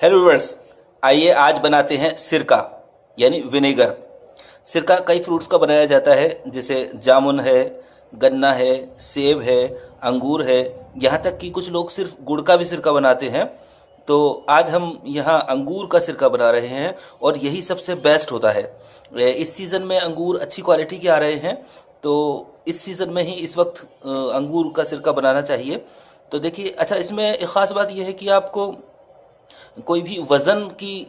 Hello viewers, आइए आज बनाते हैं सिरका यानी विनेगर। सिरका कई फ्रूट्स का बनाया जाता है, जैसे जामुन है, गन्ना है, सेब है, अंगूर है, यहाँ तक कि कुछ लोग सिर्फ गुड़ का भी सिरका बनाते हैं। तो आज हम यहाँ अंगूर का सिरका बना रहे हैं और यही सबसे बेस्ट होता है। इस सीज़न में अंगूर अच्छी क्वालिटी के आ रहे हैं, तो इस सीज़न में ही इस वक्त अंगूर का सिरका बनाना चाहिए। तो देखिए, अच्छा, इसमें एक ख़ास बात यह है कि आपको कोई भी वज़न की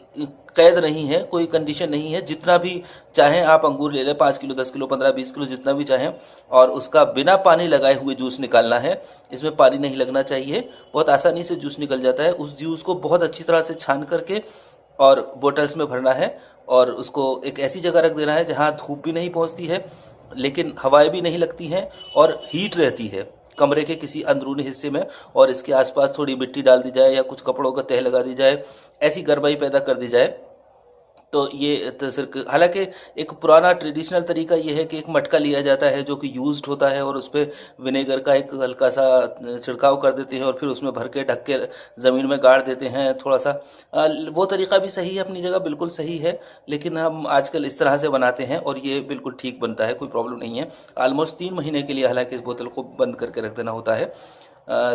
कैद नहीं है, कोई कंडीशन नहीं है। जितना भी चाहें आप अंगूर ले लें, 5 किलो, 10 किलो, 15, 20 किलो, जितना भी चाहें, और उसका बिना पानी लगाए हुए जूस निकालना है। इसमें पानी नहीं लगना चाहिए, बहुत आसानी से जूस निकल जाता है। उस जूस को बहुत अच्छी तरह से छान करके और बोतल्स में भरना है और उसको एक ऐसी जगह रख देना है जहाँ धूप भी नहीं पहुँचती है, लेकिन हवाएं भी नहीं लगती हैं और हीट रहती है कमरे के किसी अंदरूनी हिस्से में। और इसके आसपास थोड़ी मिट्टी डाल दी जाए या कुछ कपड़ों का तह लगा दी जाए, ऐसी गर्माई पैदा कर दी जाए तो ये सिर्फ, हालांकि एक पुराना ट्रेडिशनल तरीका ये है कि एक मटका लिया जाता है जो कि यूज्ड होता है और उस पर विनेगर का एक हल्का सा छिड़काव कर देते हैं और फिर उसमें भर के ढक के ज़मीन में गाड़ देते हैं थोड़ा सा। वो तरीका भी सही है, अपनी जगह बिल्कुल सही है, लेकिन हम आजकल इस तरह से बनाते हैं और ये बिल्कुल ठीक बनता है, कोई प्रॉब्लम नहीं है। ऑलमोस्ट 3 महीने के लिए हालांकि इस बोतल को बंद करके रख देना होता है।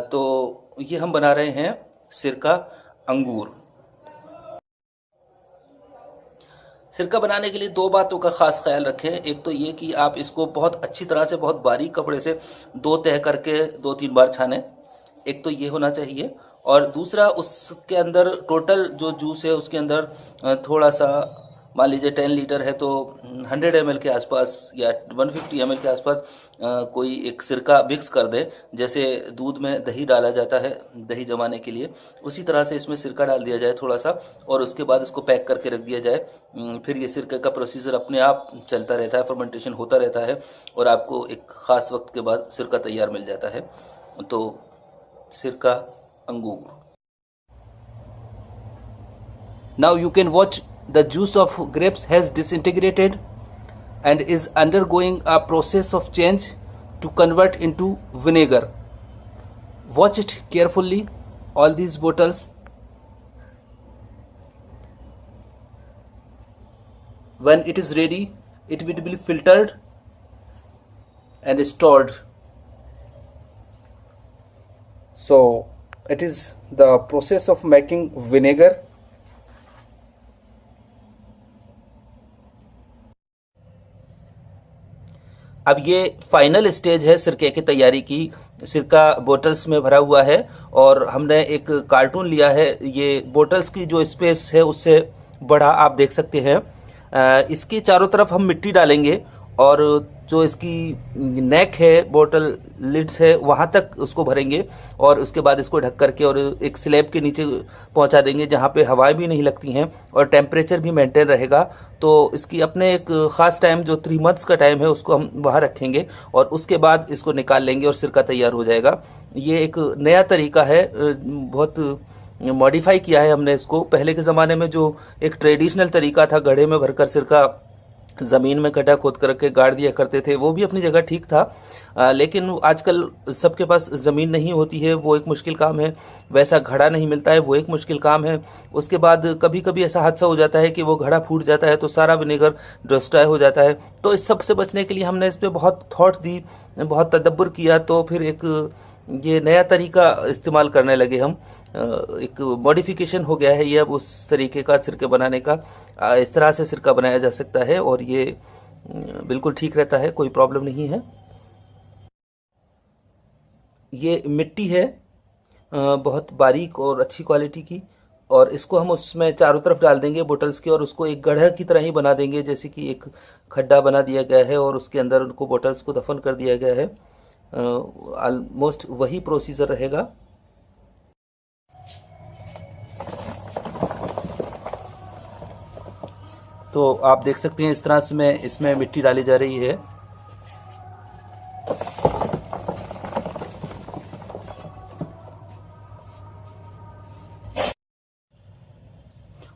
तो ये हम बना रहे हैं सिरका अंगूर। सिरका बनाने के लिए 2 बातों का खास ख्याल रखें। एक तो ये कि आप इसको बहुत अच्छी तरह से, बहुत बारीक कपड़े से 2 तह करके 2-3 बार छानें, एक तो ये होना चाहिए। और दूसरा, उसके अंदर टोटल जो जूस है उसके अंदर थोड़ा सा, मान लीजिए 10 लीटर है तो 100 ml के आसपास या 150 ml के आसपास कोई एक सिरका मिक्स कर दें। जैसे दूध में दही डाला जाता है दही जमाने के लिए, उसी तरह से इसमें सिरका डाल दिया जाए थोड़ा सा, और उसके बाद इसको पैक करके रख दिया जाए। फिर ये सिरके का प्रोसीजर अपने आप चलता रहता है, फर्मेंटेशन होता रहता है और आपको एक ख़ास वक्त के बाद सिरका तैयार मिल जाता है। तो सिरका अंगूर। Now you can watch the juice of grapes has disintegrated and is undergoing a process of change to convert into vinegar. Watch it carefully, all these bottles. When it is ready, it will be filtered and stored. So it is the process of making vinegar. अब ये final stage है सिरके की तैयारी की। सिरका bottles में भरा हुआ है और हमने एक कार्टून लिया है। ये बोतल्स की जो स्पेस है उससे बड़ा आप देख सकते हैं। इसके चारों तरफ हम मिट्टी डालेंगे और जो इसकी नेक है, बोतल लिड्स है, वहाँ तक उसको भरेंगे और उसके बाद इसको ढक करके और एक स्लैब के नीचे पहुँचा देंगे जहाँ पे हवाएं भी नहीं लगती हैं और टेम्परेचर भी मेंटेन रहेगा। तो इसकी अपने एक ख़ास टाइम जो 3 मंथ्स का टाइम है उसको हम वहाँ रखेंगे और उसके बाद इसको निकाल लेंगे और सिरका तैयार हो जाएगा। ये एक नया तरीका है, बहुत मॉडिफाई किया है हमने इसको। पहले के ज़माने में जो एक ट्रेडिशनल तरीका था, घड़े में भरकर सिरका ज़मीन में गड्ढा खोद करके गाड़ दिया करते थे, वो भी अपनी जगह ठीक था। लेकिन आजकल सबके पास ज़मीन नहीं होती है, वो एक मुश्किल काम है। वैसा घड़ा नहीं मिलता है, वो एक मुश्किल काम है। उसके बाद कभी कभी ऐसा हादसा हो जाता है कि वो घड़ा फूट जाता है तो सारा विनेगर डिस्ट्रॉय हो जाता है। तो इस सब से बचने के लिए हमने इस पर बहुत थॉट दी, बहुत तदब्बर किया, तो फिर एक ये नया तरीका इस्तेमाल करने लगे हम। एक मॉडिफिकेशन हो गया है ये अब उस तरीके का सिरके बनाने का। इस तरह से सिरका बनाया जा सकता है और ये बिल्कुल ठीक रहता है, कोई प्रॉब्लम नहीं है। ये मिट्टी है बहुत बारीक और अच्छी क्वालिटी की, और इसको हम उसमें चारों तरफ डाल देंगे बोतल्स के और उसको एक गड्ढा की तरह ही बना देंगे, जैसे कि एक खड्डा बना दिया गया है और उसके अंदर उनको बोतल्स को दफन कर दिया गया है। ऑलमोस्ट वही प्रोसीजर रहेगा। तो आप देख सकते हैं इस तरह से इसमें मिट्टी डाली जा रही है।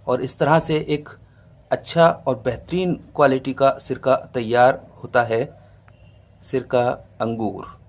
और इस तरह से एक अच्छा और बेहतरीन क्वालिटी का सिरका तैयार होता है, सिरका अंगूर।